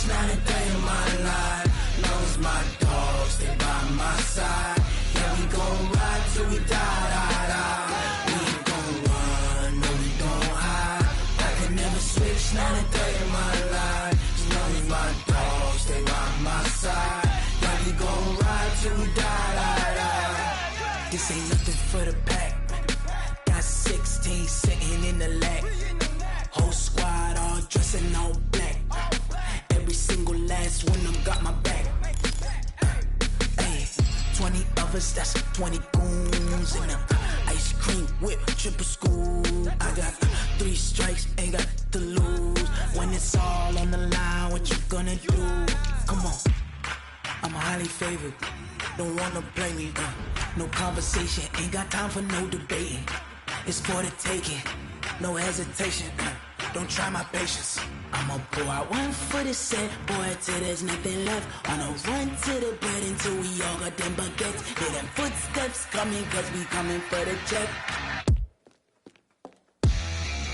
not a day in my life. Long as my dogs stay by my side. Yeah, we gon' ride till we die, die, die. We ain't gon' run, no we don't hide. I can never switch, not a day in my life. As long as my dogs stay by my side. Yeah, we gon' ride till we die, die, die. This ain't nothing for the pack. Got 16 sitting in the lap. Whole squad all dressing all black. Every single last one of them got my back. Hey, 20 of us, that's 20 goons in the ice cream whip, triple scoop. I got 3 strikes, ain't got to lose. When it's all on the line, what you gonna do? Come on, I'm highly favored. Don't wanna play me, no conversation, ain't got time for no debating. It's for the taking, no hesitation. Don't try my patience. I'ma pour out one for the set, boy, till there's nothing left. On a run to the bed until we all got them baguettes. Hear them footsteps coming, cause we coming for the check.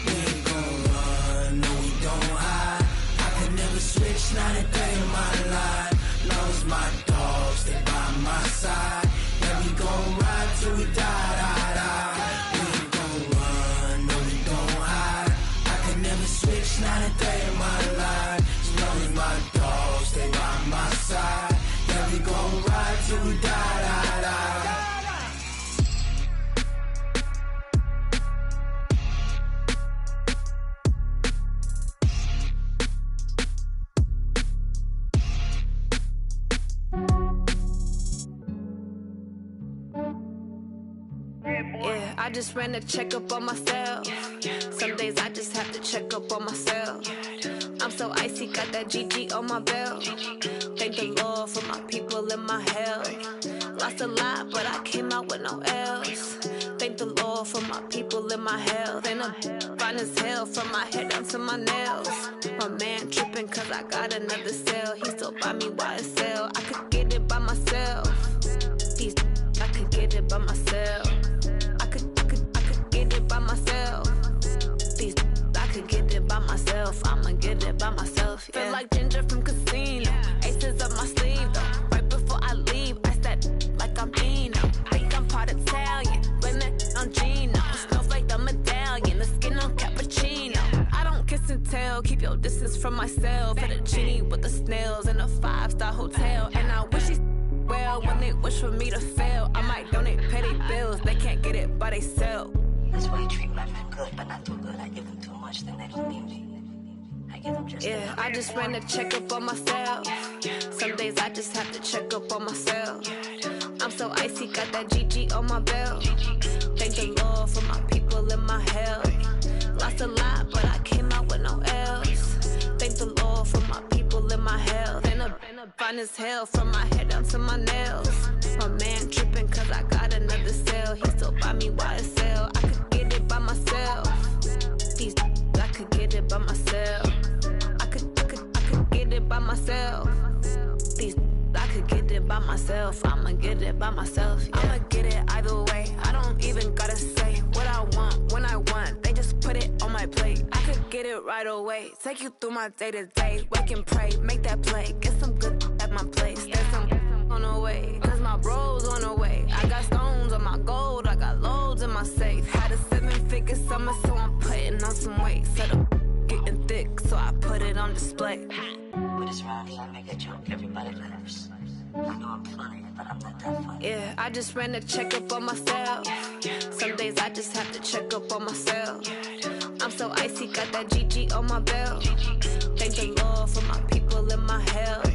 We ain't gon' run, no we don't hide. I can never switch, not a day in my life. Long as my dogs stay by my side. Yeah, we gon' ride till we die, die, die. We ain't gon' run, no we don't hide. I can never switch, not a day in my life. As long as my dogs stay by my side. Yeah, we gon' ride till we die, die, die. Yeah, I just ran a checkup on myself. Some days I just have to check up on myself. I'm so icy, got that GG on my belt. Thank the Lord for my people in my health. Lost a lot, but I came out with no L's. Thank the Lord for my people in my health. And I'm fine as hell from my head down to my nails. My man tripping cause I got another cell. He still buy me YSL. I could get it by myself. These I could get it by myself. I could get it by myself. These I could get it by myself. I'ma get it by myself. Yeah. Feel like Ginger from Casino. Aces up my sleeve though. Right before I leave, I said like I'm Eno. Think I'm part Italian. Blame it on Gino. Snowflake the medallion. The skin on cappuccino. I don't kiss and tell. Keep your distance from myself. For the genie with the snails in a 5-star hotel. And I wish he's well when they wish for me to fail. I might donate petty bills. They can't get it by they sell. That's why you treat my men good, but not too good. I give them too much, then they don't need me. I give them just yeah, I just ran a checkup on myself. Some days I just have to check up on myself. I'm so icy, got that GG on my belt. Thank the Lord for my people in my health. Lost a lot, but I came out with no L's. Thank the Lord for my people in my health. And I'm fine as hell from my head down to my nails. My man tripping cause I got another cell. He still buy me YSL. I could get it by myself. These I could get it by myself. I could get it by myself. These I could get it by myself. I'ma get it by myself. Yeah. I'ma get it either way. I don't even gotta say what I want when I want. They just put it on my plate. I could get it right away. Take you through my day to day. Wake and pray, make that play. Get some good at my place. There's some on the way. Cause my bro's on the way. I got stones on my gold. I got loads in my safe. Had a 7-figure summer, so I'm putting on some weight. Set up getting thick, so I put it on display. With this round here, I make a joke, everybody laughs. I know I'm funny, but I'm not that funny. Yeah, I just ran a checkup on myself. Some days I just have to check up on myself. I'm so icy, got that GG on my belt. Thank the Lord for my people in my health.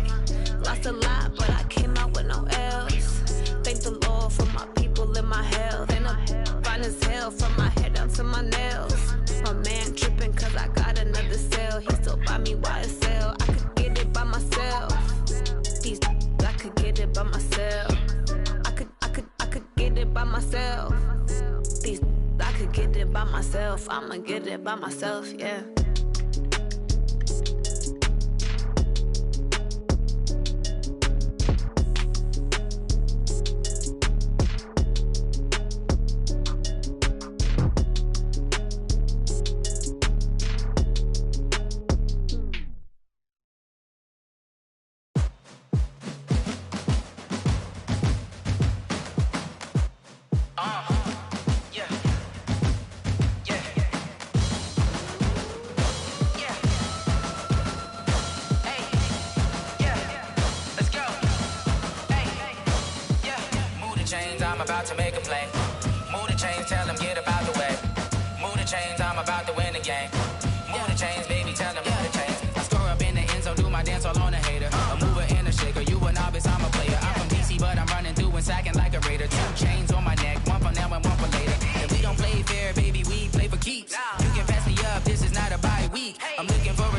Lost a lot, but I came out with no L's. Thank the Lord for my people in my health. And I'm fine as hell from my head down to my nails. My man tripping cause I got another cell. He still buy me YSL. I could get it by myself. These I could get it by myself. I could get it by myself. These I could get it by myself. I'ma get it by myself, yeah.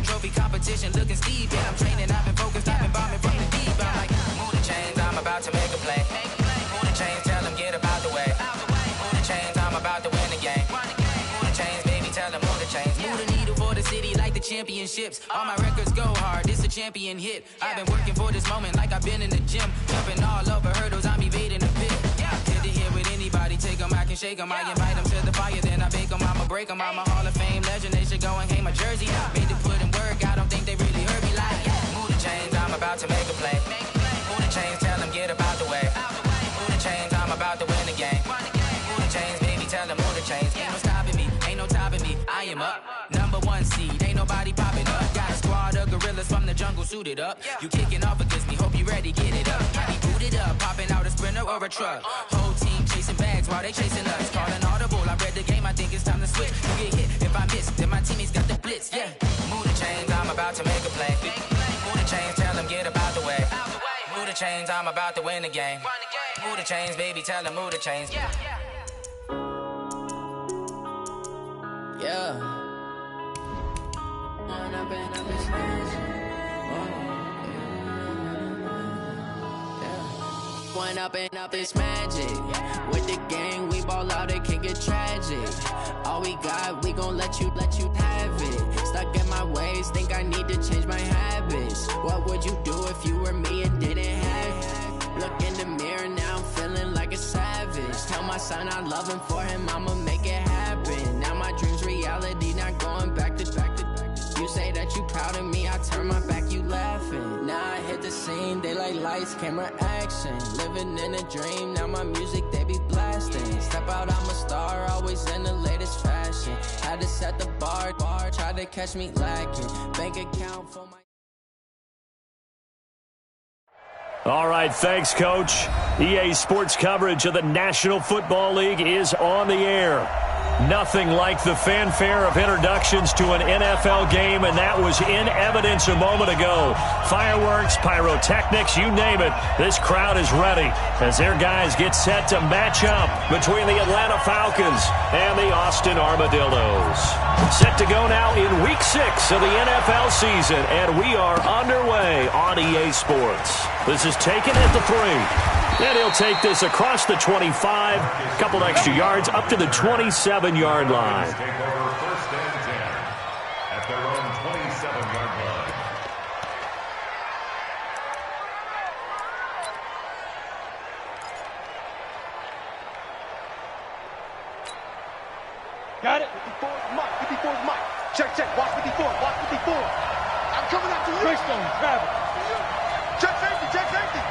trophy competition looking steep. And I'm training, I've been focused, I've been bombing from the deep. I'm like, move the chains, I'm about to make a play. Move the chains, tell them get about the way. Move the chains, I'm about to win the game. Move the chains, baby, tell them move the chains. Move the needle for the city like the championships. All my records go hard, this a champion hit. I've been working for this moment like I've been in the gym. Jumping all over hurdles, I'm evading the pit. Hit the hit with anybody, take them, I can shake them. I invite them to the fire, then I bake them, I'ma break them. I'm a Hall of Fame legend, they should go and hang my jersey. Made to put in work, I don't think they really heard me like, move the chains, I'm about to make a play. Move the chains, tell them get about the way. Move the chains, I'm about to win the game. Move the chains, baby, tell them move the chains. Ain't no stopping me, ain't no topping me, I am up. Number one seed, ain't nobody popping up. Got a squad of gorillas from the jungle suited up. You kicking off against me, hope you ready, get it up. I be booted up, popping out a sprinter or a truck. Whole team chasing bags while they chasing us. Calling audible, I read the game, I think it's time to switch. You get hit, if I miss, then my teammates got the blitz, yeah. Move the chains, I'm about to make a play. Move the chains, tell them get about the way. Move the chains, I'm about to win the game. Move the chains, baby, tell them move the chains. Yeah. One up and up is magic. With the gang, we ball out, it can get tragic. All we got, we gon' let you have it. Stuck in my ways, think I need to change my habits. What would you do if you were me and didn't have it? Look in the mirror, now I'm feeling like a savage. Tell my son I love him, for him I'ma make it happen. Now my dream's reality, not going back to. You say that you proud of me, I turn my back, you laughing. Now I hit the scene, they like lights, camera, action. Living in a dream, now my music, they be blasting. Step out, I'm a star, always in the latest fashion. Had to set the bar, try to catch me lacking. Bank account for my... All right, thanks, Coach. EA Sports coverage of the National Football League is on the air. Nothing like the fanfare of introductions to an NFL game, and that was in evidence a moment ago. Fireworks, pyrotechnics, you name it. This crowd is ready as their guys get set to match up between the Atlanta Falcons and the Austin Armadillos. Set to go now in Week 6 of the NFL season, and we are underway on EA Sports. This is taken at the 3. And he'll take this across the 25, a couple extra yards, up to the 27-yard line. Take over first and 10 at their own 27-yard line. Got it? 54 is Mike. 54 is Mike. Check. Watch 54. Watch 54. I'm coming after you. Greystone, grab it. Check safety.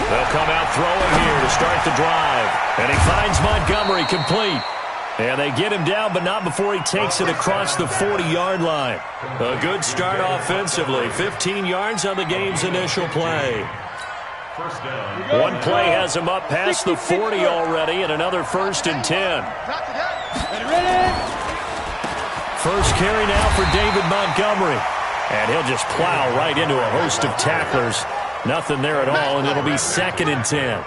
They'll come out throwing here to start the drive. And he finds Montgomery complete. And they get him down, but not before he takes it across the 40-yard line. A good start offensively. 15 yards on the game's initial play. One play has him up past the 40 already, and another 1st and 10. First carry now for David Montgomery. And he'll just plow right into a host of tacklers. Nothing there at all, and it'll be 2nd and 10.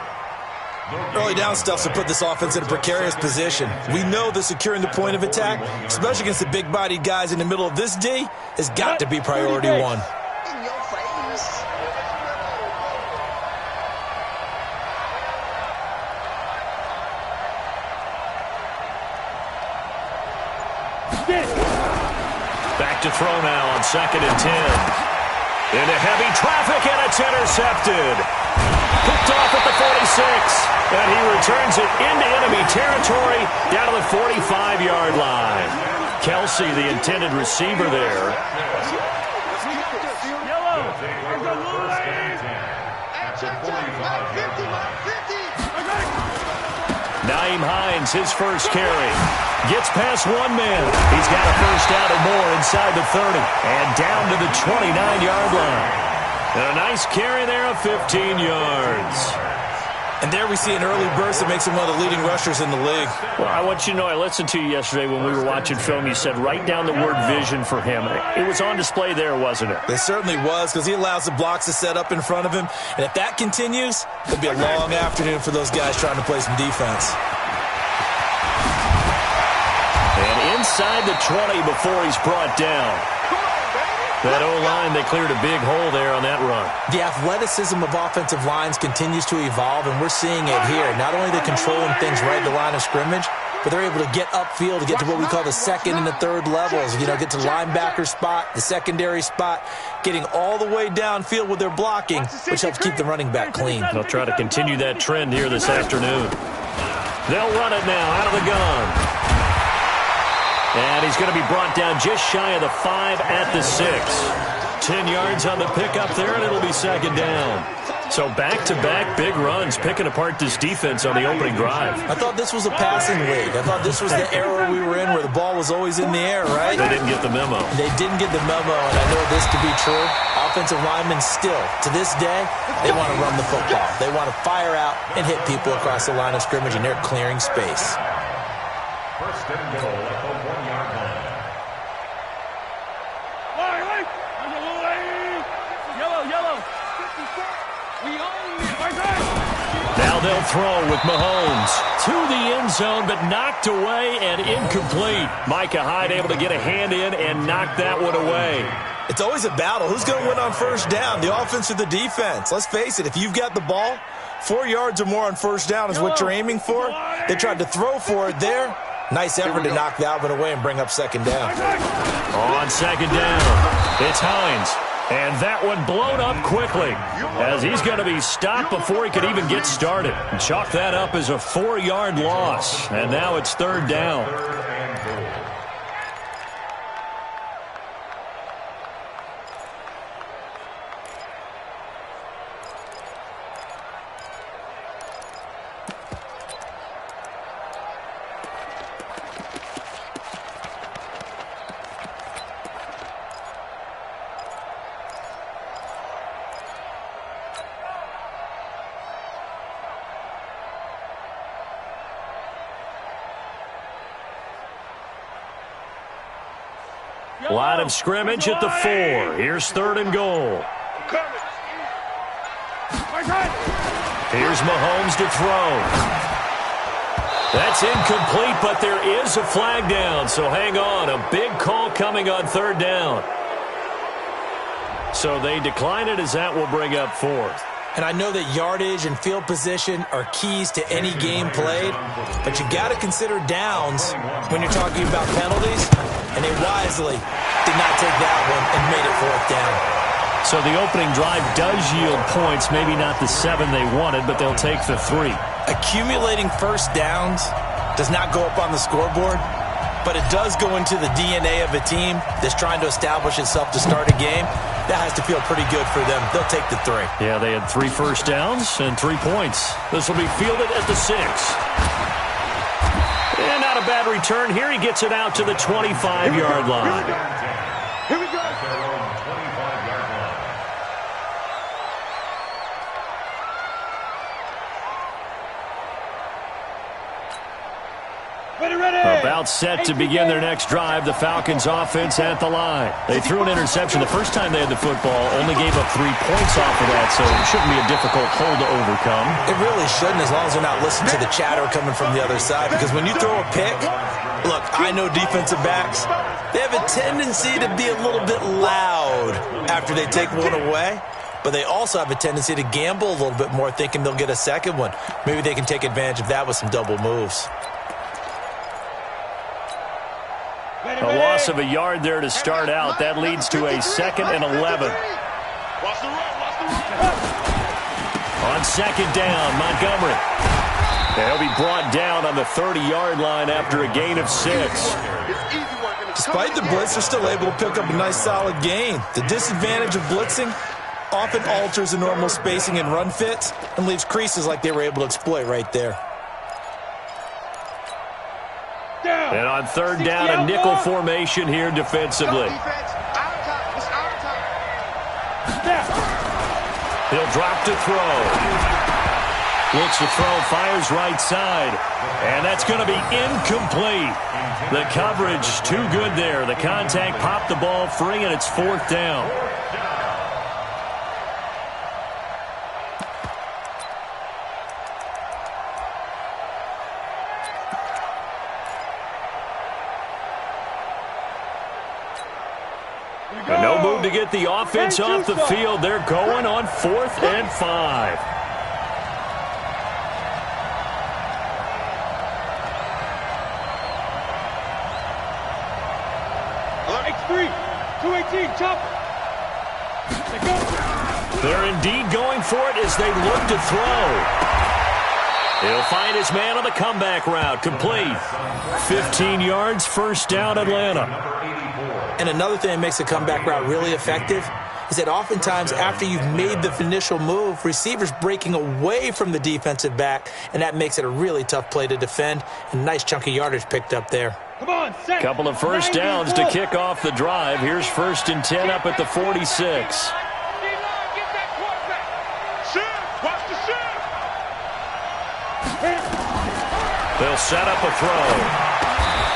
Early down stuff to put this offense in a precarious position. We know that securing the point of attack, especially against the big-bodied guys in the middle of this D, has got to be priority one. In your face. Back to throw now on 2nd and 10. Into heavy traffic, and it's intercepted. Picked off at the 46, and he returns it into enemy territory down to the 45-yard line. Kelsey, the intended receiver there. Naeem Hines, his first carry. Gets past one man. He's got a first down or more inside the 30. And down to the 29-yard line. And a nice carry there of 15 yards. And there we see an early burst that makes him one of the leading rushers in the league. Well, I want you to know, I listened to you yesterday when we were watching film. You said write down the word vision for him. It was on display there, wasn't it? It certainly was, because he allows the blocks to set up in front of him. And if that continues, it'll be a long afternoon for those guys trying to play some defense. And inside the 20 before he's brought down. That O-line, they cleared a big hole there on that run. The athleticism of offensive lines continues to evolve, and we're seeing it here. Not only are they controlling things right at the line of scrimmage, but they're able to get upfield to get to what we call the second and the third levels. You know, get to the linebacker spot, the secondary spot, getting all the way downfield with their blocking, which helps keep the running back clean. They'll try to continue that trend here this afternoon. They'll run it now out of the gun. And he's going to be brought down just shy of the 5 at the 6. 10 yards on the pickup there, and it'll be second down. So back-to-back big runs, picking apart this defense on the opening drive. I thought this was a passing league. I thought this was the era we were in where the ball was always in the air, right? They didn't get the memo. They didn't get the memo, and I know this to be true. Offensive linemen still, to this day, they want to run the football. They want to fire out and hit people across the line of scrimmage, and they're clearing space. First and goal at the 1-yard line. Yellow. Now they'll throw with Mahomes to the end zone, but knocked away and incomplete. Micah Hyde able to get a hand in and knock that one away. It's always a battle. Who's going to win on first down, the offense or the defense? Let's face it, if you've got the ball, 4 yards or more on first down is what you're aiming for. They tried to throw for it there. Nice effort to knock that one away and bring up second down. On second down, it's Hines. And that one blown up quickly as he's going to be stopped before he could even get started. Chalk that up as a 4-yard loss. And now it's third down. Line of scrimmage at the 4. Here's third and goal. Here's Mahomes to throw. That's incomplete, but there is a flag down, so hang on. A big call coming on third down. So they decline it as that will bring up fourth. And I know that yardage and field position are keys to any game played, but you got to consider downs when you're talking about penalties, and they wisely did not take that one and made it fourth down. So the opening drive does yield points, maybe not the 7 they wanted, but they'll take the 3. Accumulating first downs does not go up on the scoreboard, but it does go into the DNA of a team that's trying to establish itself to start a game. That has to feel pretty good for them. They'll take the 3. Yeah, they had 3 first downs and 3 points. This will be fielded at the 6. And not a bad return. Here he gets it out to the 25-yard line. Here we go. At their own 25-yard line. About set to begin their next drive, the Falcons offense at the line. They threw an interception the first time they had the football, only gave up 3 points off of that, so it shouldn't be a difficult hole to overcome. It really shouldn't, as long as they're not listening to the chatter coming from the other side, because when you throw a pick, look, I know defensive backs, they have a tendency to be a little bit loud after they take one away, but they also have a tendency to gamble a little bit more, thinking they'll get a second one. Maybe they can take advantage of that with some double moves. A loss of a yard there to start out. That leads to a 2nd and 11. On second down, Montgomery. They'll be brought down on the 30-yard line after a gain of 6. Despite the blitz, they're still able to pick up a nice solid gain. The disadvantage of blitzing often alters the normal spacing and run fits and leaves creases like they were able to exploit right there. And on third down, a nickel formation here defensively. He'll drop to throw. Looks to throw, fires right side. And that's going to be incomplete. The coverage too good there. The contact popped the ball free, and it's fourth down. But no move to get the offense off the field. They're going on 4th and 5. X3, 218, chop. They're indeed going for it as they look to throw. He'll find his man on the comeback route. Complete. 15 yards, first down, Atlanta. And another thing that makes a comeback route really effective is that oftentimes after you've made the initial move, receivers breaking away from the defensive back, and that makes it a really tough play to defend. And nice chunky yardage picked up there. Come on, set. Couple of first downs to kick off the drive. Here's 1st and 10 up at the 46. They'll set up a throw.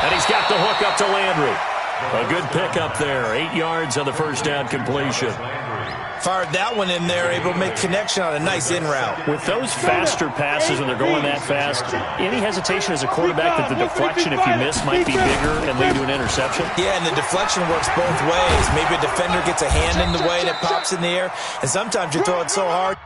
And he's got the hook up to Landry. A good pickup there. 8 yards on the first down completion. Fired that one in there, able to make connection on a nice in route. With those faster passes and they're going that fast, any hesitation as a quarterback that the deflection, if you miss, might be bigger and lead to an interception? Yeah, and the deflection works both ways. Maybe a defender gets a hand in the way and it pops in the air, and sometimes you throw it so hard.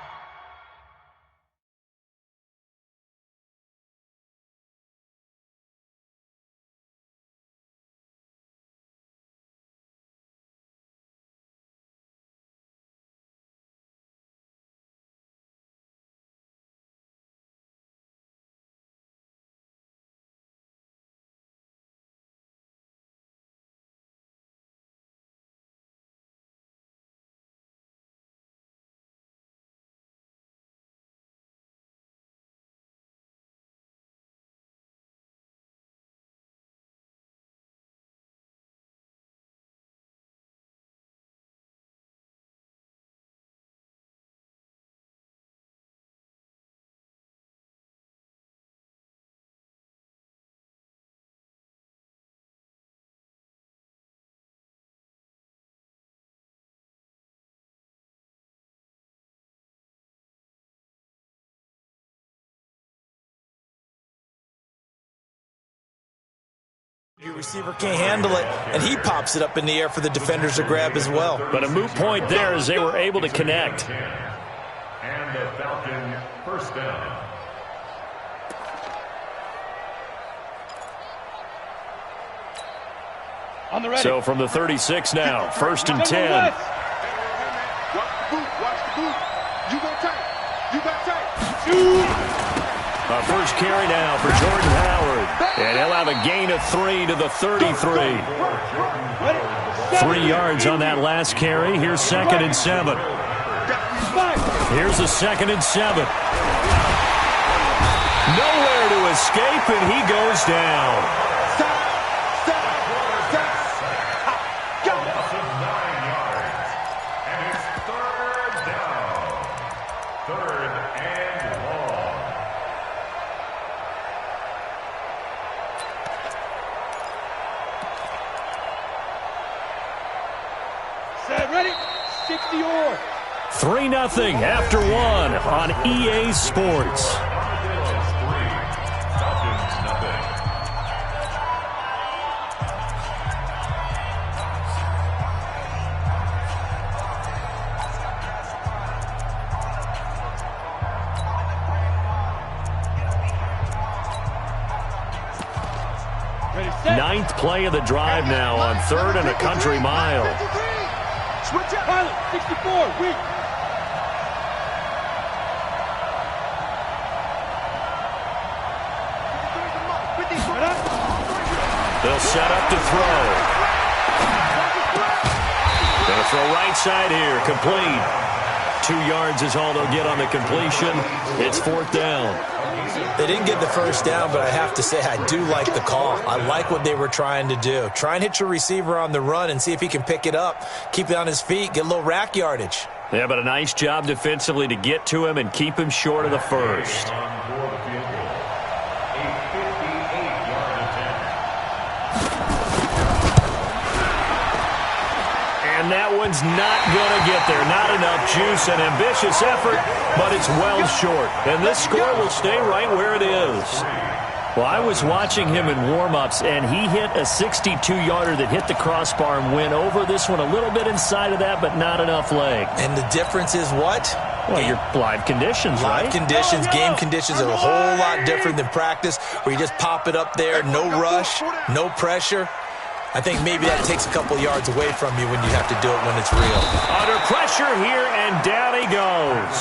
Your receiver can't handle it, and he pops it up in the air for the defenders to grab as well. But a moot point there as they were able to connect. And the Falcon first down. On the ready. So from the 36 now, 1st and 10. Watch the boot. You go tight. You got tight. First carry now for Jordan Howard. And he'll have a gain of 3 to the 33. 3 yards on that last carry. Here's 2nd and 7. Here's a 2nd and 7. Nowhere to escape, and he goes down. Ready? 60-or. 3-0 after 1 on EA Sports. Ninth play of the drive now on 3rd and a country mile. Switch up. Pilot, 64, weak. They'll set up to throw. They'll throw right side here, complete. 2 yards is all they'll get on the completion. It's 4th down. They didn't get the first down, but I have to say I do like the call. I like what they were trying to do. Try and hit your receiver on the run and see if he can pick it up. Keep it on his feet, get a little rack yardage. Yeah, but a nice job defensively to get to him and keep him short of the first. And that one's not going to get there. Not enough juice. An ambitious effort, but it's well short. And this score will stay right where it is. Well, I was watching him in warm-ups, and he hit a 62-yarder that hit the crossbar and went over this one a little bit inside of that, but not enough leg. And the difference is what? Well, your live conditions, right? Live conditions, game conditions are a whole lot different than practice, where you just pop it up there, no rush, no pressure. I think maybe that takes a couple yards away from you when you have to do it when it's real. Under pressure here, and down he goes.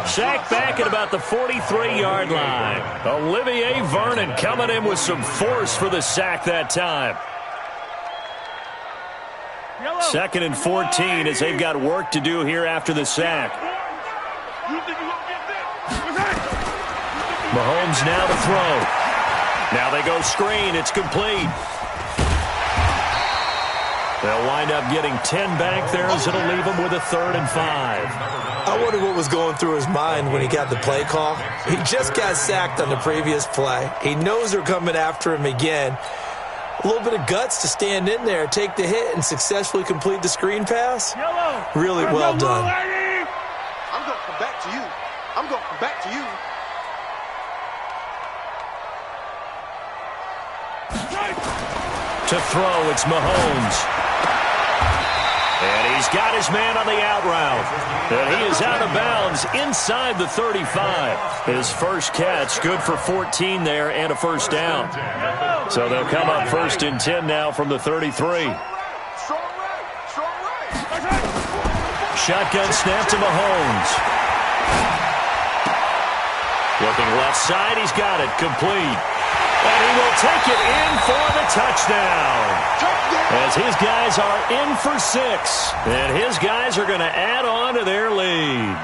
Sacked back at about the 43-yard line. Olivier Vernon coming in with some force for the sack that time. 2nd and 14 as they've got work to do here after the sack. Mahomes now to throw. Now they go screen. It's complete. They'll wind up getting 10 back there as it'll leave them with a 3rd and 5. I wonder what was going through his mind when he got the play call. He just got sacked on the previous play. He knows they're coming after him again. A little bit of guts to stand in there, take the hit, and successfully complete the screen pass. Really well done. I'm going to come back to you. I'm going to come back to you. To throw, it's Mahomes. And he's got his man on the out route. And he is out of bounds inside the 35. His first catch, good for 14 there and a first down. So they'll come up 1st and 10 now from the 33. Shotgun snap to Mahomes. Looking left side, he's got it, complete. And he will take it in for the touchdown. As his guys are in for 6. And his guys are going to add on to their lead.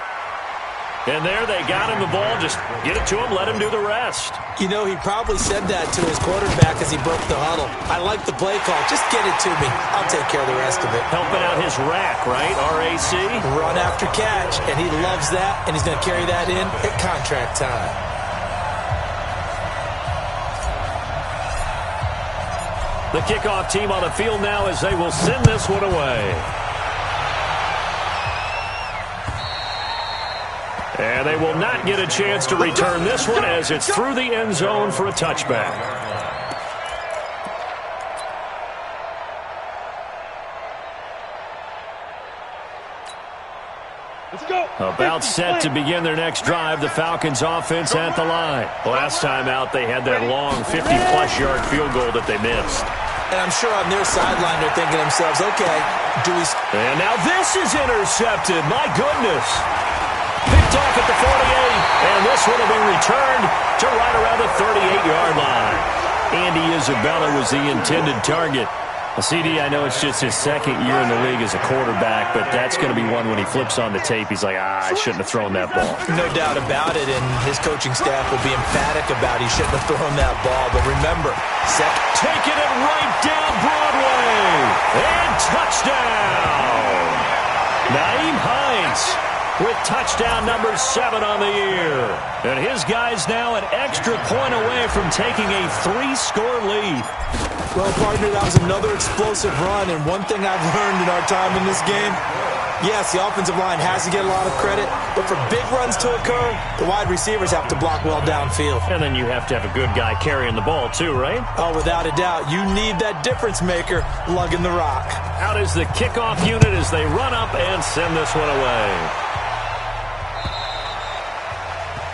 And there they got him the ball. Just get it to him, let him do the rest. You know, he probably said that to his quarterback as he broke the huddle. I like the play call. Just get it to me. I'll take care of the rest of it. Helping out his rack, right? RAC? Run after catch. And he loves that. And he's going to carry that in at contract time. The kickoff team on the field now as they will send this one away. And they will not get a chance to return this one as it's through the end zone for a touchback. About set to begin their next drive, the Falcons offense at the line. Last time out, they had that long 50-plus yard field goal that they missed. And I'm sure on their sideline they're thinking to themselves, okay, do we... And now this is intercepted. My goodness. Picked off at the 48, and this one will be returned to right around the 38-yard line. Andy Isabella was the intended target. CD, I know it's just his 2nd year in the league as a quarterback, but that's going to be one when he flips on the tape. He's like, I shouldn't have thrown that ball. No doubt about it, and his coaching staff will be emphatic about he shouldn't have thrown that ball. But remember, taking it right down Broadway, and touchdown! Nyheim Hines with touchdown number 7 on the year. And his guys now an extra point away from taking a 3-score lead. Well, partner, that was another explosive run, and one thing I've learned in our time in this game, yes, the offensive line has to get a lot of credit, but for big runs to occur, the wide receivers have to block well downfield. And then you have to have a good guy carrying the ball too, right? Oh, without a doubt. You need that difference maker lugging the rock. Out is the kickoff unit as they run up and send this one away.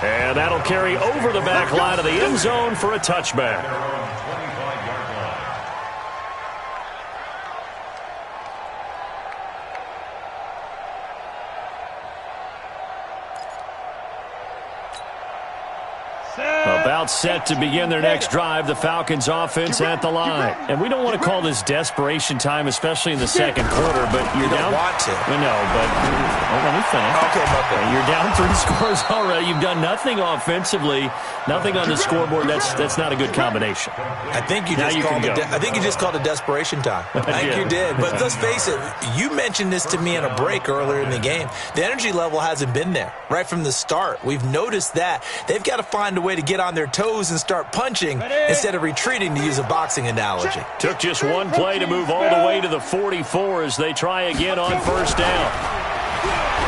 And that'll carry over the back line of the end zone for a touchback. About set to begin their next drive, the Falcons offense at the line. And we don't want to call this desperation time, especially in the second quarter, but you're down. You don't want to. No, but let me finish. Okay. You're down 3 scores already. You've done nothing offensively, nothing on the scoreboard. That's not a good combination. I think you just called it desperation time. I think you did. But let's face it, you mentioned this to me in a break earlier in the game. The energy level hasn't been there right from the start. We've noticed that. They've got to find a way to get on their toes and start punching instead of retreating, to use a boxing analogy. Took just one play to move all the way to the 44 as they try again on first down.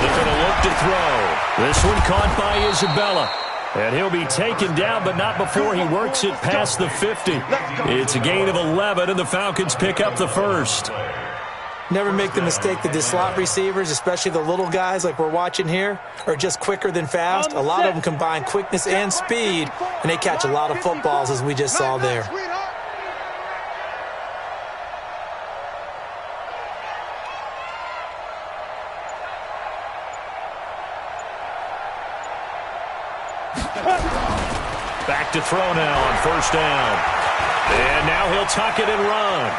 They're going to look to throw. This one caught by Isabella. And he'll be taken down, but not before he works it past the 50. It's a gain of 11, and the Falcons pick up the first. Never make the mistake that the slot receivers, especially the little guys like we're watching here, are just quicker than fast. A lot of them combine quickness and speed, and they catch a lot of footballs, as we just saw there. Back to throw now on first down. And now he'll tuck it and run.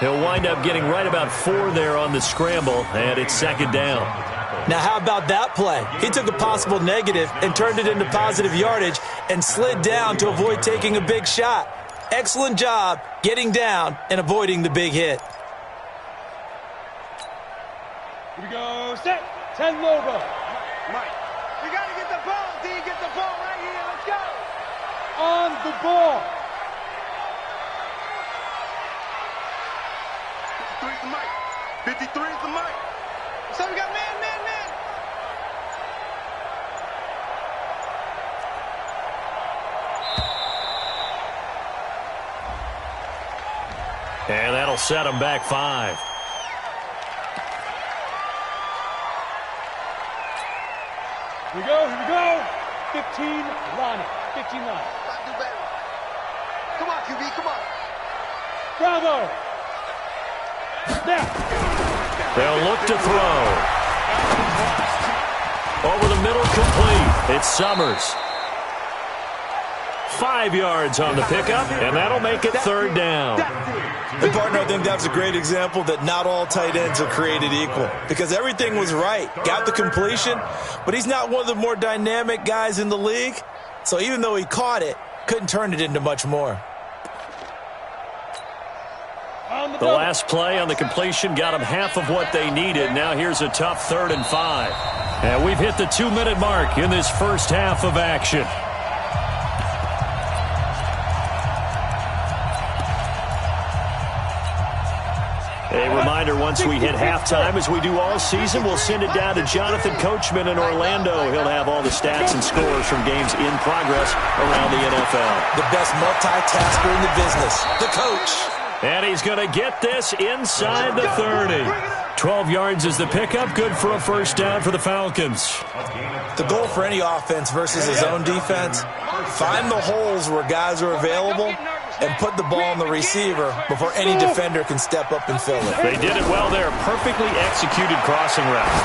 He'll wind up getting right about 4 there on the scramble, and it's second down. Now, how about that play? He took a possible negative and turned it into positive yardage and slid down to avoid taking a big shot. Excellent job getting down and avoiding the big hit. Here we go. Set. 10 Lobo. Mike. You got to get the ball, D. Get the ball right here. Let's go. On the ball. 53's the mic. 53's the mic. So we got man. And that'll set him back 5. Here we go. 15 Lonnie. 15 Lonnie. Come on, QB, come on. Bravo. Now. They'll look to throw. Over the middle, complete. It's Summers. 5 yards on the pickup, and that'll make it third down. And, partner, I think that's a great example that not all tight ends are created equal, because everything was right. Got the completion, but he's not one of the more dynamic guys in the league. So even though he caught it, couldn't turn it into much more. The last play on the completion got them half of what they needed. Now here's a tough 3rd and 5. And we've hit the 2-minute mark in this first half of action. A reminder, once we hit halftime, as we do all season, we'll send it down to Jonathan Coachman in Orlando. He'll have all the stats and scores from games in progress around the NFL. The best multitasker in the business, the coach. And he's going to get this inside the 30. 12 yards is the pickup, good for a first down for the Falcons. The goal for any offense versus his own defense, find the holes where guys are available and put the ball on the receiver before any defender can step up and fill it. They did it well there. Perfectly executed crossing route.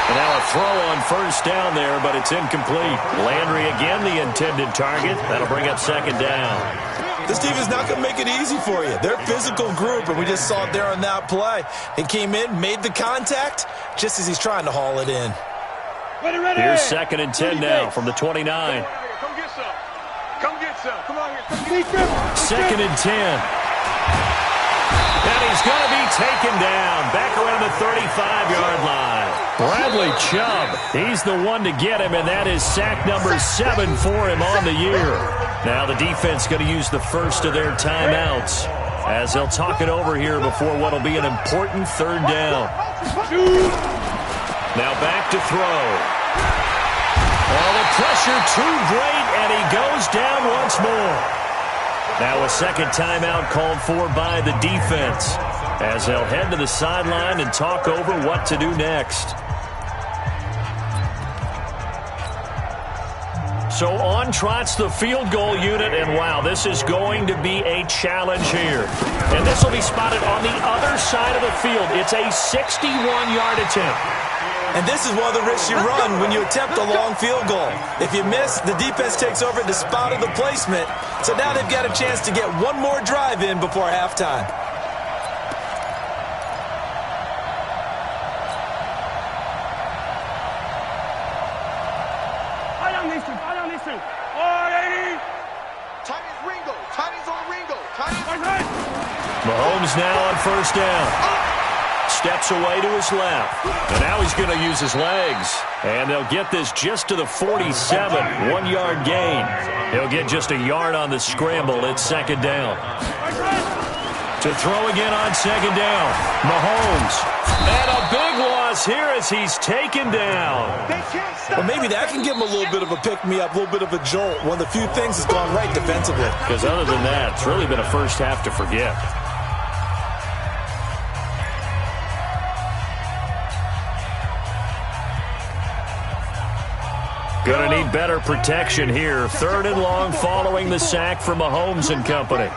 And now a throw on first down there, but it's incomplete. Landry again the intended target. That'll bring up second down. This team is not going to make it easy for you. They're a physical group, and we just saw it there on that play. He came in, made the contact, just as he's trying to haul it in. Ready. Here's 2nd and 10 now from the 29. Come get some. Come get some. Come on here. 2nd and 10. And he's going to be taken down back around the 35-yard line. Bradley Chubb, he's the one to get him, and that is sack number 7 for him on the year. Now the defense going to use the first of their timeouts as they'll talk it over here before what will be an important 3rd down. Now back to throw. Oh, the pressure too great, and he goes down once more. Now a second timeout called for by the defense as they'll head to the sideline and talk over what to do next. So on trots the field goal unit, and wow, this is going to be a challenge here. And this will be spotted on the other side of the field. It's a 61-yard attempt. And this is one of the risks you run when you attempt a long field goal. If you miss, the defense takes over at the spot of the placement. So now they've got a chance to get one more drive in before halftime. Mahomes now on first down. Steps away to his left. And now he's going to use his legs. And they'll get this just to the 47. 1-yard gain. He'll get just a yard on the scramble. It's second down. To throw again on second down. Mahomes. And a big loss this here as he's taken down. Well, maybe that can give him a little bit of a pick-me-up, a little bit of a jolt. One of the few things that's gone right defensively. Because other than that, it's really been a first half to forget. Going to need better protection here. 3rd and long following the sack from Mahomes and company.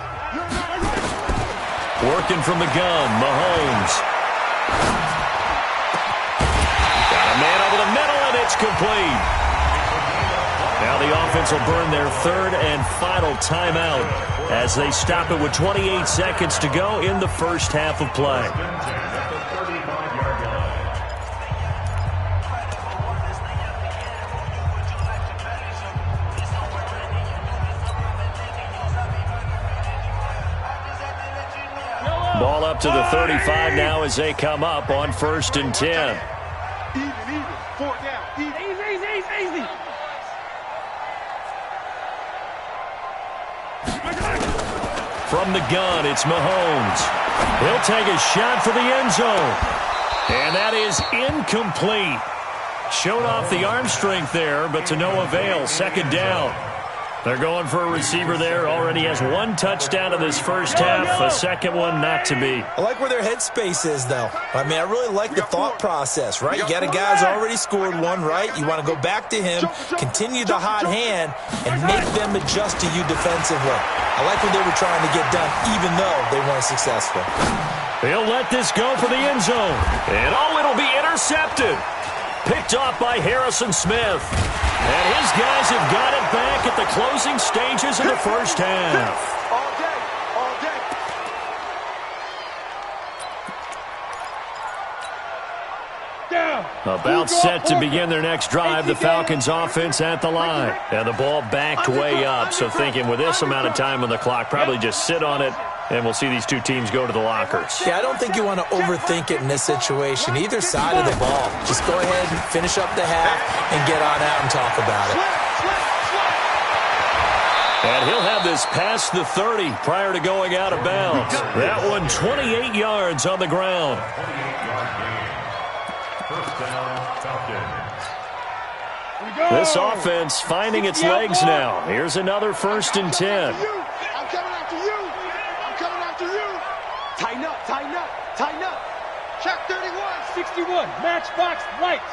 Working from the gun, Mahomes. Got a man over the middle, and it's complete. Now the offense will burn their 3rd and final timeout as they stop it with 28 seconds to go in the first half of play. Ball up to the 35 now as they come up on 1st and 10. Even. 4th down. Easy. From the gun, it's Mahomes. He'll take a shot for the end zone. And that is incomplete. Showed off the arm strength there, but to no avail. 2nd down. They're going for a receiver there. Already has 1 touchdown in this first half. A 2nd one not to be. I like where their headspace is, though. I mean, I really like the thought process, right? You got a guy who's already scored 1, right? You want to go back to him, continue the hot hand, and make them adjust to you defensively. I like what they were trying to get done, even though they weren't successful. He'll let this go for the end zone. And it'll be intercepted. Picked off by Harrison Smith. And his guys have got it back at the closing stages of the first half. All day. Down. About set to begin their next drive, the Falcons offense at the line. And the ball backed way up, so thinking with this amount of time on the clock, probably just sit on it, and we'll see these two teams go to the lockers. Yeah, I don't think you want to overthink it in this situation. Either side of the ball. Just go ahead and finish up the half and get on out and talk about it. And he'll have this past the 30 prior to going out of bounds. That one 28 yards on the ground. This offense finding its legs now. Here's another 1st and 10. I'm coming after you. Tighten up. Check 31. 61. Matchbox lights.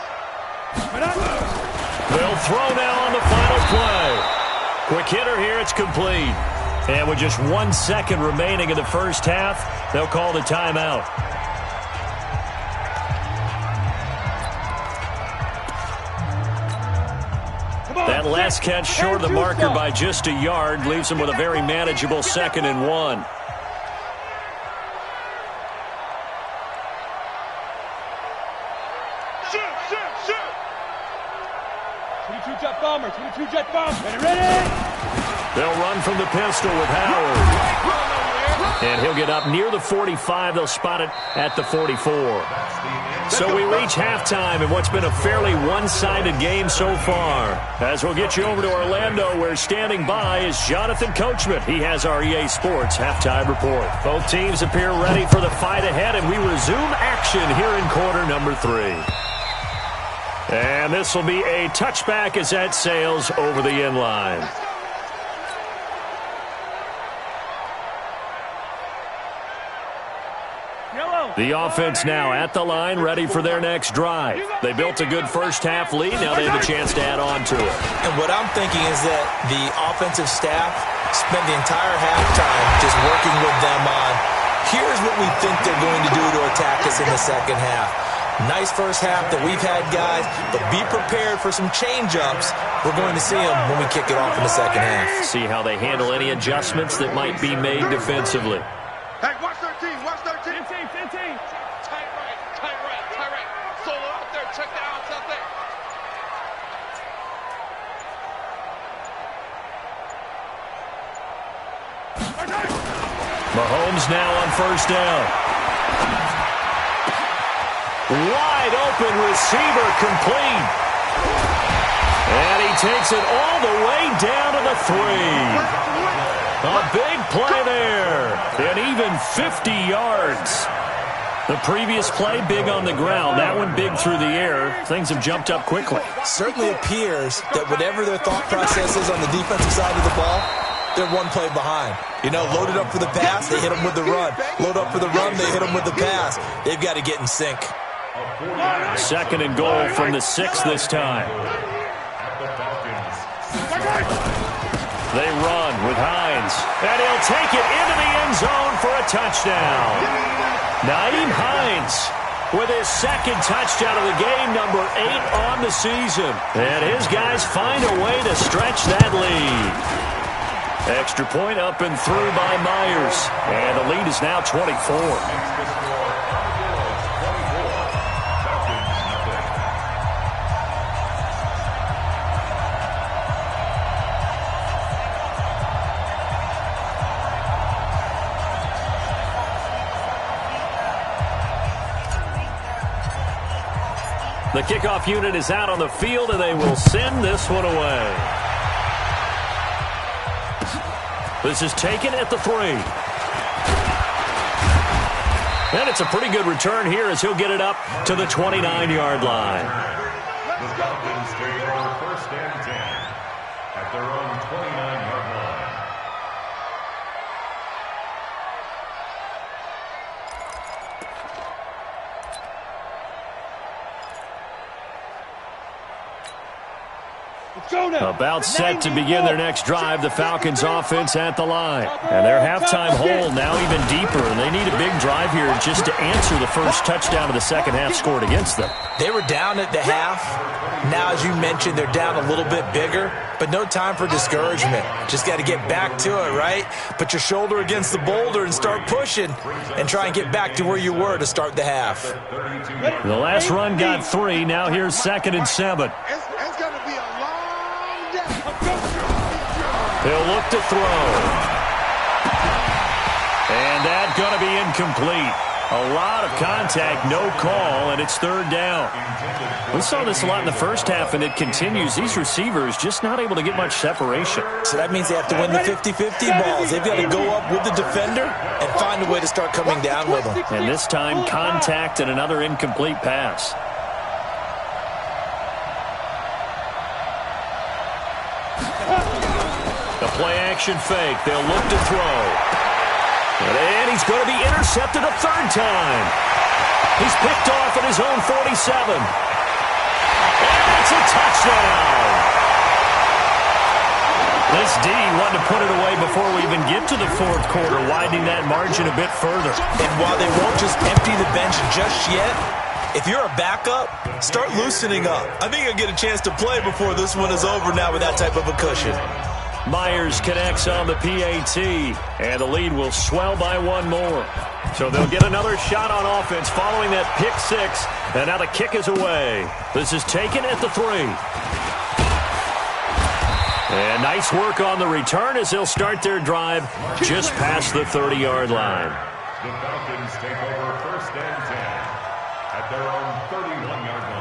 They'll throw now on the final play. Quick hitter here. It's complete. And with just 1 second remaining in the first half, they'll call the timeout. That last catch short of the marker by just a yard leaves them with a very manageable 2nd and 1. Shoot. 22-jet bomber. Ready? They'll run from the pistol with Howard. And he'll get up near the 45. They'll spot it at the 44. So we reach halftime in what's been a fairly one-sided game so far. As we'll get you over to Orlando, where standing by is Jonathan Coachman. He has our EA Sports halftime report. Both teams appear ready for the fight ahead, and we resume action here in quarter number 3. And this will be a touchback as that sails over the end line. The offense now at the line, ready for their next drive. They built a good first half lead. Now they have a chance to add on to it. And what I'm thinking is that the offensive staff spent the entire halftime just working with them on, here's what we think they're going to do to attack us in the second half. Nice first half that we've had, guys, but be prepared for some change-ups. We're going to see them when we kick it off in the second half. See how they handle any adjustments that might be made defensively. Hey, watch 13. 15. Tight right. Solo out there. Check the outs out there. Mahomes now on first down. Wide open receiver complete. And he takes it all the way down to the 3. A big play there. And even 50 yards. The previous play, big on the ground. That one big through the air. Things have jumped up quickly. Certainly appears that whatever their thought process is on the defensive side of the ball, they're one play behind. You know, loaded up for the pass, they hit them with the run. Load up for the run, they hit them with the pass. They've got to get in sync. 2nd and goal from the 6 this time. They run with Hines, and he'll take it into the end zone for a touchdown. Nyheim Hines with his 2nd touchdown of the game, number 8 on the season. And his guys find a way to stretch that lead. Extra point up and through by Myers. And the lead is now 24. The kickoff unit is out on the field, and they will send this one away. This is taken at the 3. And it's a pretty good return here as he'll get it up to the 29-yard line. The Falcons take over 1st and 10 at their own 29-yard line. About set to begin their next drive, the Falcons offense at the line. And their halftime hole now even deeper, and they need a big drive here just to answer the first touchdown of the second half scored against them. They were down at the half. Now, as you mentioned, they're down a little bit bigger, but no time for discouragement. Just got to get back to it, right? Put your shoulder against the boulder and start pushing and try and get back to where you were to start the half. The last run got 3. Now here's 2nd and 7. He'll look to throw. And that's going to be incomplete. A lot of contact, no call, and it's 3rd down. We saw this a lot in the first half, and it continues. These receivers just not able to get much separation. So that means they have to win the 50-50 balls. They've got to go up with the defender and find a way to start coming down with them. And this time, contact and another incomplete pass. The play-action fake. They'll look to throw. And he's going to be intercepted a 3rd time. He's picked off at his own 47. And it's a touchdown. This D wanted to put it away before we even get to the 4th quarter, widening that margin a bit further. And while they won't just empty the bench just yet, if you're a backup, start loosening up. I think you'll get a chance to play before this one is over now with that type of a cushion. Myers connects on the PAT, and the lead will swell by 1 more. So they'll get another shot on offense following that pick 6, and now the kick is away. This is taken at the 3. And nice work on the return as they'll start their drive just past the 30-yard line. The Falcons take over 1st and 10 at their own 31-yard line.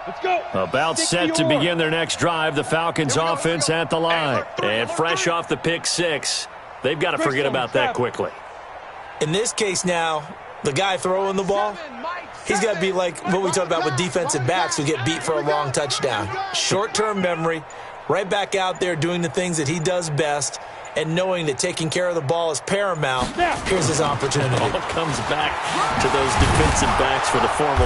Let's go. About set to begin their next drive, the Falcons offense at the line. And fresh off the pick 6, they've got to forget about that quickly. In this case now, the guy throwing the ball, he's got to be like what we talked about with defensive backs who get beat for a long touchdown. Short-term memory, right back out there doing the things that he does best, and knowing that taking care of the ball is paramount. Here's his opportunity. It all comes back to those defensive backs for the former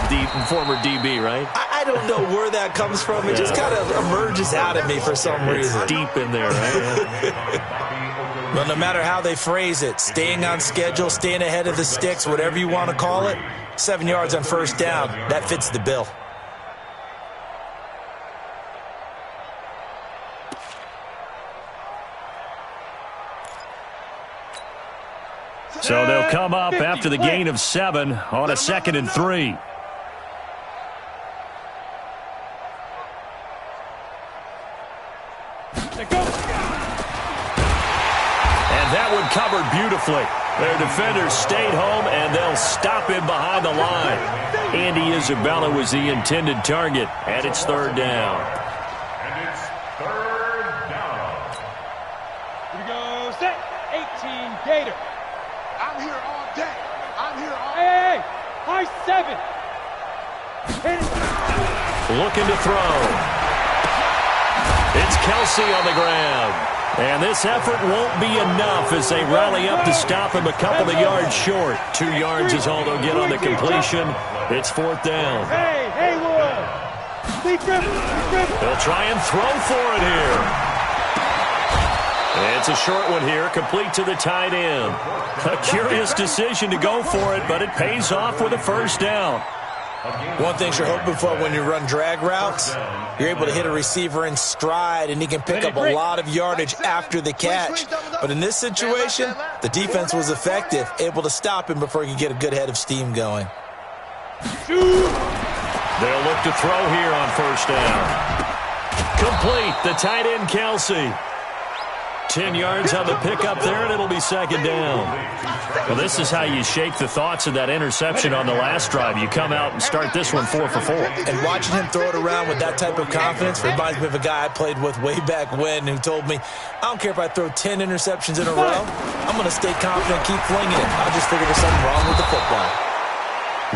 DB, right? I don't know where that comes from. It just kind of emerges out of me for some reason. It's deep in there, right? Well, no matter how they phrase it, staying on schedule, staying ahead of the sticks, whatever you want to call it, 7 yards on 1st down, that fits the bill. So they'll come up after the gain of 7 on a 2nd and 3. And that one covered beautifully. Their defenders stayed home, and they'll stop him behind the line. Andy Isabella was the intended target, and it's third down. And it's third down. Here we go, set, 18, Gator. I'm here all day. I'm here all day. Hey, high 7. Hit it. Looking to throw. It's Kelsey on the ground. And this effort won't be enough as they rally up to stop him a couple of yards short. 2 yards is all they'll get on the completion. It's fourth down. Hey, Haywood. They'll try and throw for it here. It's a short one here, complete to the tight end. A curious decision to go for it, but it pays off with a first down. One thing you're hoping for when you run drag routes, you're able to hit a receiver in stride, and he can pick up a lot of yardage after the catch. But in this situation, the defense was effective, able to stop him before he could get a good head of steam going. They'll look to throw here on first down. Complete, the tight end Kelsey. 10 yards on the pickup there, and it'll be second down. Well, this is how you shake the thoughts of that interception on the last drive. You come out and start this one 4 for 4. And watching him throw it around with that type of confidence reminds me of a guy I played with way back when who told me, I don't care if I throw 10 interceptions in a row, I'm going to stay confident, keep flinging it. I just figured there's something wrong with the football.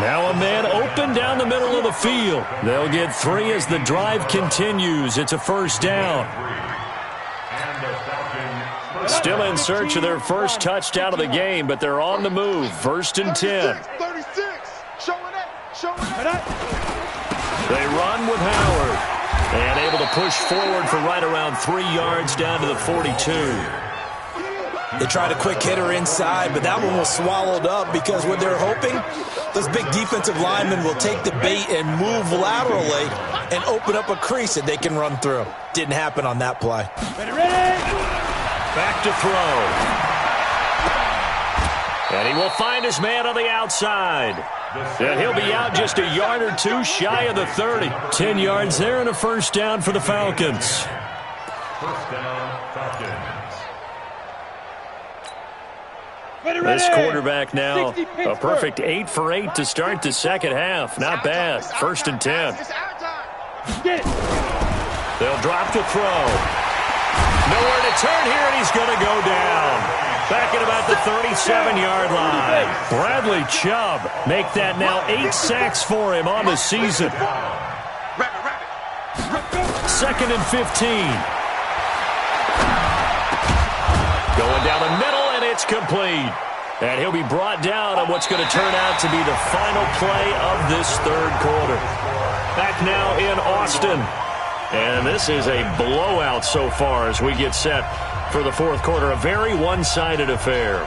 Now a man open down the middle of the field. They'll get 3 as the drive continues. It's a first down. Still in search of their first touchdown of the game, but they're on the move. First and 10. 36. Showing it. They run with Howard. And able to push forward for right around 3 yards down to the 42. They tried a quick hitter inside, but that one was swallowed up because what they're hoping, those big defensive linemen will take the bait and move laterally and open up a crease that they can run through. Didn't happen on that play. Back to throw. And he will find his man on the outside. And he'll be out just a yard or two shy of the 30. 10 yards there and a first down for the Falcons. First down, Falcons. This quarterback now, a perfect 8 for 8 to start the second half. Not bad. First and 10. They'll drop to throw. Nowhere to turn here, and he's going to go down. Back at about the 37-yard line. Bradley Chubb make that now 8 sacks for him on the season. Second and 15. Going down the middle, and it's complete. And he'll be brought down on what's going to turn out to be the final play of this third quarter. Back now in Austin. And this is a blowout so far as we get set for the fourth quarter. A very one-sided affair.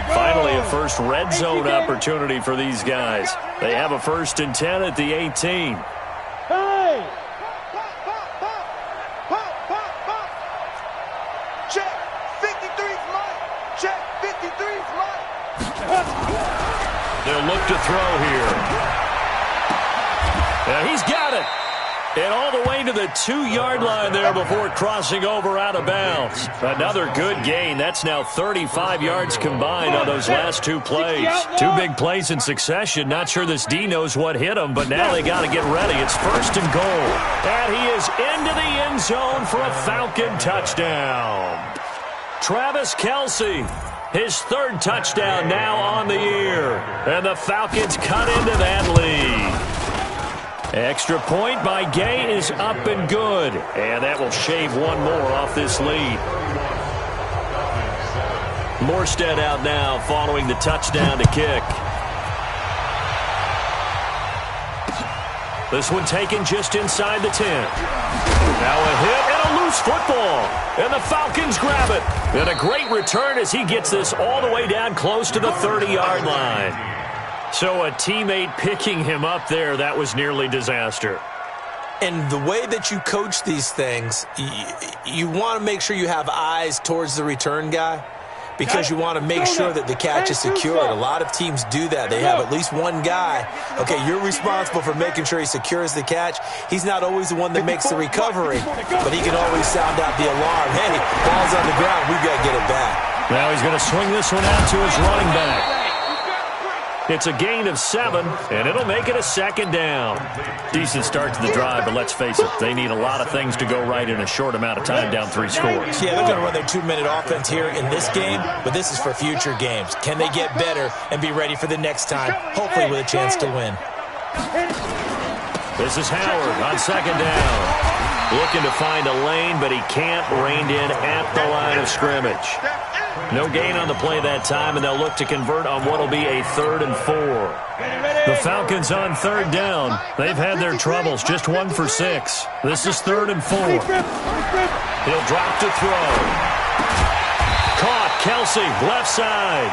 Finally, a first red zone opportunity for these guys. They have a first and 10 at the 18. Hey! Check. 53's mine. Check. 53's mine. They'll look to throw here. And he's got it. And all the way to the 2-yard line there before crossing over out of bounds. Another good gain. That's now 35 yards combined on those last 2 plays. 2 big plays in succession. Not sure this D knows what hit him, but now they got to get ready. It's first and goal. And he is into the end zone for a Falcon touchdown. Travis Kelce, his 3rd touchdown now on the year. And the Falcons cut into that lead. Extra point by Gay is up and good. And that will shave 1 more off this lead. Morstead out now following the touchdown to kick. This one taken just inside the 10. Now a hit and a loose football. And the Falcons grab it. And a great return as he gets this all the way down close to the 30-yard line. So a teammate picking him up there, that was nearly disaster. And the way that you coach these things, you want to make sure you have eyes towards the return guy. because you want to make sure that the catch is secured. A lot of teams do that. They have at least one guy. Okay, you're responsible for making sure he secures the catch. He's not always the one that makes the recovery, but he can always sound out the alarm. Hey, ball's on the ground. We've got to get it back. Now he's going to swing this one out to his running back. It's a gain of 7, and it'll make it a second down. Decent start to the drive, but let's face it, they need a lot of things to go right in a short amount of time, down 3 scores. Yeah, they're going to run their 2-minute offense here in this game, but this is for future games. Can they get better and be ready for the next time, hopefully with a chance to win? This is Howard on second down. Looking to find a lane, but he can't. Reined in at the line of scrimmage. No gain on the play that time, and they'll look to convert on what will be a 3rd and 4. The Falcons on 3rd down. They've had their troubles, just 1 for 6. This is 3rd and 4. He'll drop to throw. Caught, Kelsey, left side.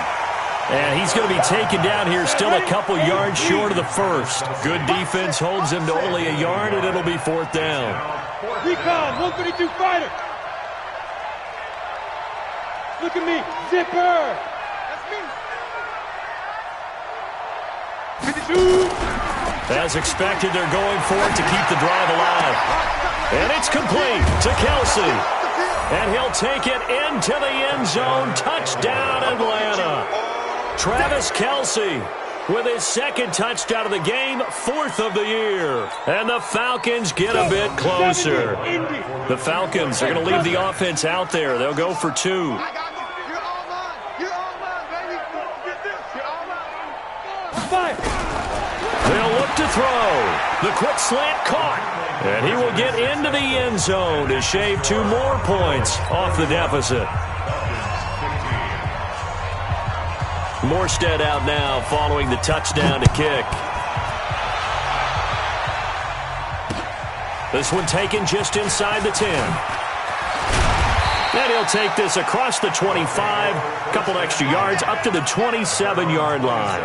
And he's going to be taken down here, still a couple yards short of the first. Good defense holds him to only a yard, and it'll be 4th down. Recon, 132 fighter. Look at me, zipper. That's me. As expected, they're going for it to keep the drive alive. And it's complete to Kelsey. And he'll take it into the end zone. Touchdown, Atlanta. Travis Kelsey with his 2nd touchdown of the game, 4th of the year. And the Falcons get a bit closer. The Falcons are going to leave the offense out there. They'll go for 2. They'll look to throw. The quick slant caught. And he will get into the end zone to shave 2 more points off the deficit. Morstead out now following the touchdown to kick. This one taken just inside the 10. And he'll take this across the 25, a couple extra yards up to the 27-yard line.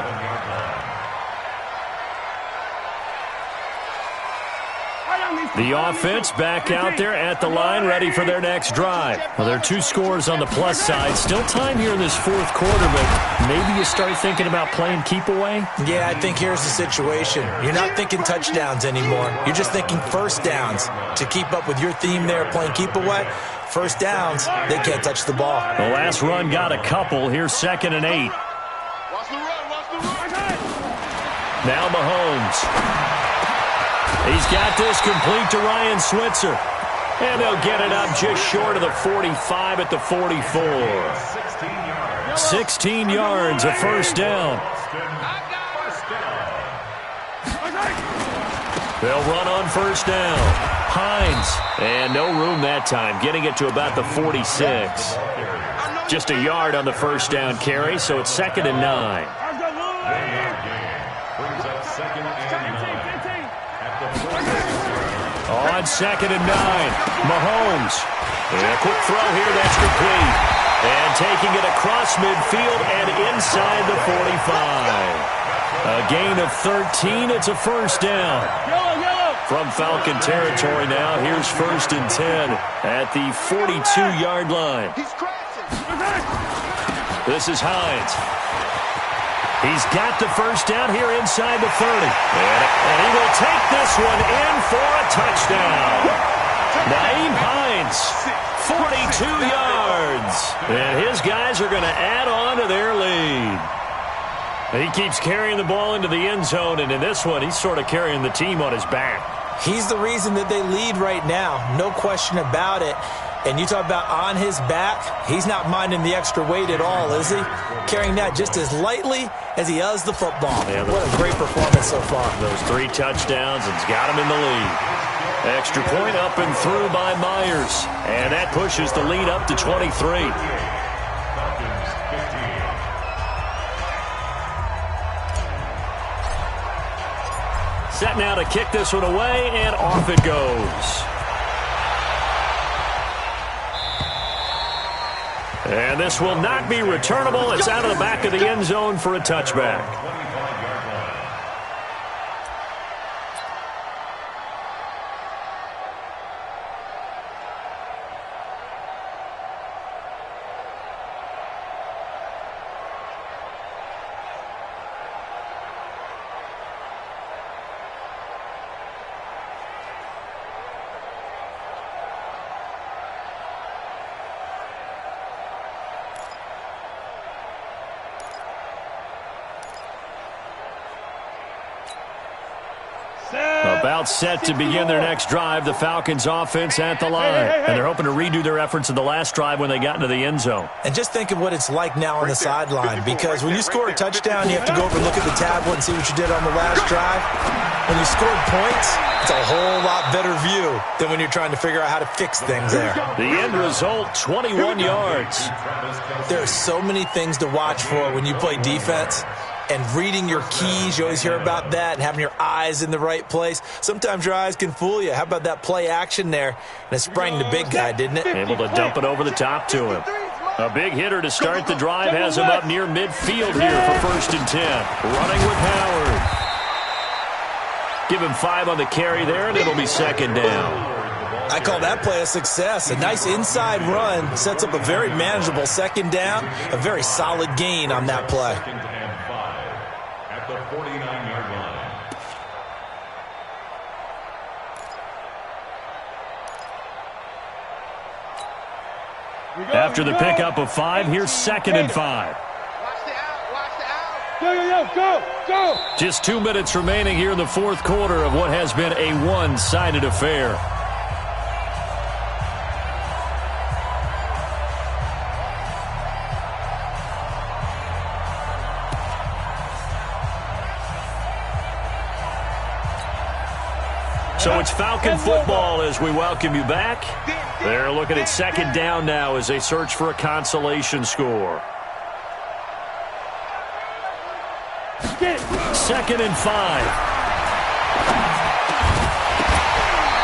The offense back out there at the line, ready for their next drive. Well, there are 2 scores on the plus side. Still time here in this 4th quarter, but maybe you start thinking about playing keep away? Yeah, I think here's the situation. You're not thinking touchdowns anymore. You're just thinking first downs. To keep up with your theme there, playing keep away, first downs, they can't touch the ball. The last run got a couple. Here's 2nd and 8. Now Mahomes. He's got this complete to Ryan Switzer. And they'll get it up just short of the 45 at the 44. 16 yards, a first down. They'll run on first down. Hines, and no room that time, getting it to about the 46. Just a yard on the first down carry, so it's 2nd and 9. On 2nd and 9, Mahomes. And a quick throw here, that's complete. And taking it across midfield and inside the 45. A gain of 13, it's a first down. From Falcon territory now, here's 1st and 10 at the 42-yard line. This is Hines. He's got the first down here inside the 30. And he will take this one in for a touchdown. Nyheim Hines, 42 yards. And his guys are going to add on to their lead. He keeps carrying the ball into the end zone, and in this one, he's sort of carrying the team on his back. He's the reason that they lead right now, no question about it. And you talk about on his back, he's not minding the extra weight at all, is he? Carrying that just as lightly as he does the football. Yeah, what a great performance so far. Those 3 touchdowns and he's got him in the lead. Extra point up and through by Myers. And that pushes the lead up to 23. Set now to kick this one away, and off it goes. And this will not be returnable. It's out of the back of the end zone for a touchback. About set to begin their next drive, the Falcons offense at the line. And they're hoping to redo their efforts in the last drive when they got into the end zone. And just think of what it's like now on the sideline, because when you score a touchdown, you have to go over and look at the tablet and see what you did on the last drive. When you scored points, it's a whole lot better view than when you're trying to figure out how to fix things there. The end result, 21 yards. There are so many things to watch for when you play defense. And reading your keys, you always hear about that, and having your eyes in the right place. Sometimes your eyes can fool you. How about that play action there? And it sprang the big guy, didn't it? Able to dump it over the top to him. A big hitter to start the drive has him up near midfield here for 1st and 10. Running with Howard. Give him 5 on the carry there, and it'll be 2nd down. I call that play a success. A nice inside run sets up a very manageable 2nd down. A very solid gain on that play. The 49-yard line. After the pickup of 5, here's 2nd and 5. Watch the out. Go. Just 2 minutes remaining here in the 4th quarter of what has been a one-sided affair. So it's Falcon football as we welcome you back. They're looking at 2nd down now as they search for a consolation score. 2nd and 5.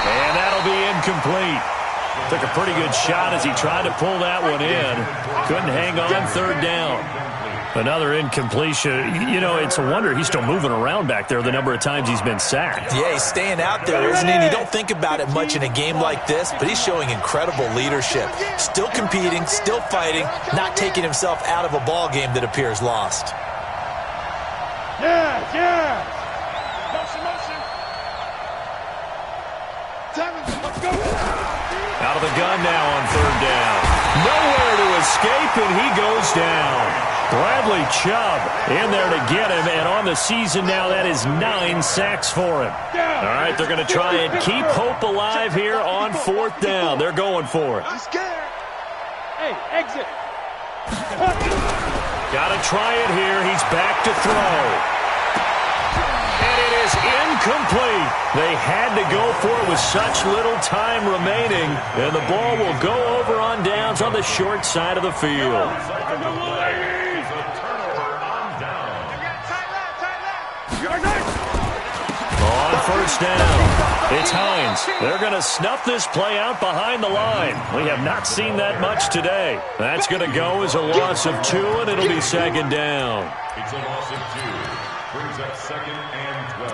And that'll be incomplete. Took a pretty good shot as he tried to pull that one in. Couldn't hang on 3rd down. Another incompletion. You know, it's a wonder he's still moving around back there the number of times he's been sacked. Yeah, he's staying out there, isn't he? And you don't think about it much in a game like this, but he's showing incredible leadership. Still competing, still fighting, not taking himself out of a ball game that appears lost. Yeah. Motion. Let's go. Out of the gun now on 3rd down. Nowhere to escape, and he goes down. Bradley Chubb in there to get him, and on the season now, that is 9 sacks for him. All right, they're going to try and keep hope alive here on 4th down. They're going for it. He's scared. Hey, exit. Got to try it here. He's back to throw. And it is incomplete. They had to go for it with such little time remaining, and the ball will go over on downs on the short side of the field. On 1st down, it's Hines. They're going to snuff this play out behind the line. We have not seen that much today. That's going to go as a loss of 2, and it'll be 2nd down. It's a loss of 2. Brings up 2nd and 12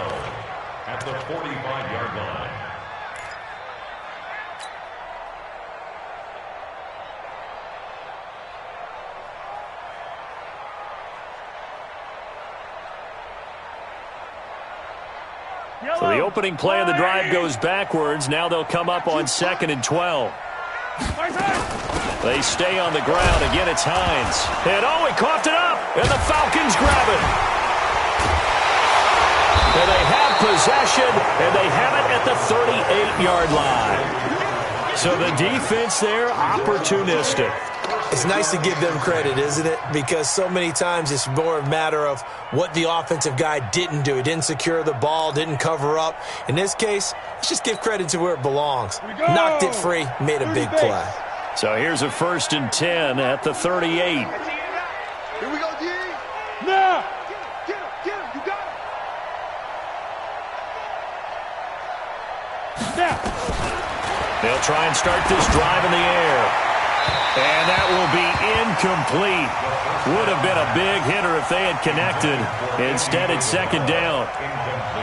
at the 45-yard line. So the opening play of the drive goes backwards. Now they'll come up on 2nd and 12. They stay on the ground. Again, it's Hines. And he coughed it up. And the Falcons grab it. And they have possession, and they have it at the 38-yard line. So the defense there, opportunistic. It's nice to give them credit, isn't it? Because so many times it's more a matter of what the offensive guy didn't do. He didn't secure the ball, didn't cover up. In this case, let's just give credit to where it belongs. Knocked it free, made a big play. So here's a 1st and 10 at the 38. Here we go, D. Now. Get him. You got him. Now. They'll try and start this drive in the air. And that will be incomplete. Would have been a big hitter if they had connected. Instead, it's 2nd down.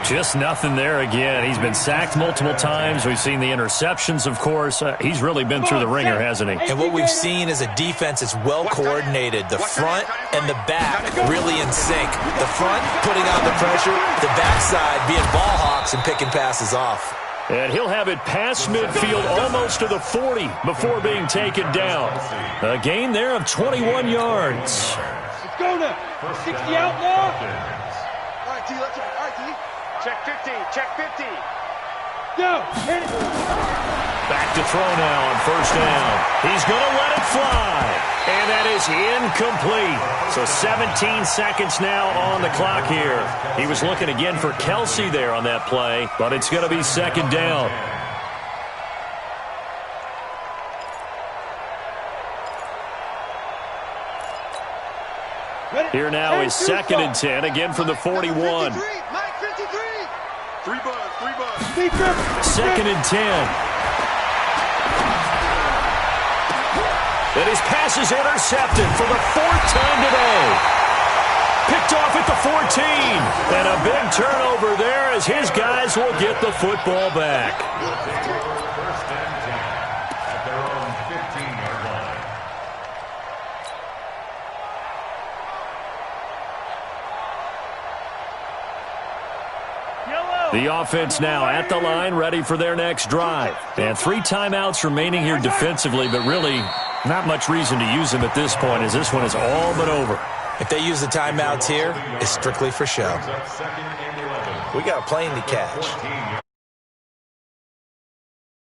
Just nothing there again. He's been sacked multiple times. We've seen the interceptions, of course. He's really been through the ringer, hasn't he? And what we've seen is a defense that's well coordinated. The front and the back really in sync. The front putting on the pressure. The backside being ball hawks and picking passes off. And he'll have it past midfield almost to the 40 before being taken down. A gain there of 21 yards. Let's go now. 60 out now. All right, T. Let's go. All right, T. Check 50. Check 50. Go. Hit it. Back to throw now on first down. He's going to let it fly. And that is incomplete. So 17 seconds now on the clock here. He was looking again for Kelsey there on that play, but it's going to be second down. Here now is second and 10, again from the 41. Mike 53. 3 bucks. Second and 10. And his pass is intercepted for the 4th time today. Picked off at the 14. And a big turnover there as his guys will get the football back. First and 10 at their own 15-yard line. The offense now at the line, ready for their next drive. And 3 timeouts remaining here defensively, but really not much reason to use them at this point as this one is all but over. If they use the timeouts here, it's strictly for show. We got a plane to catch.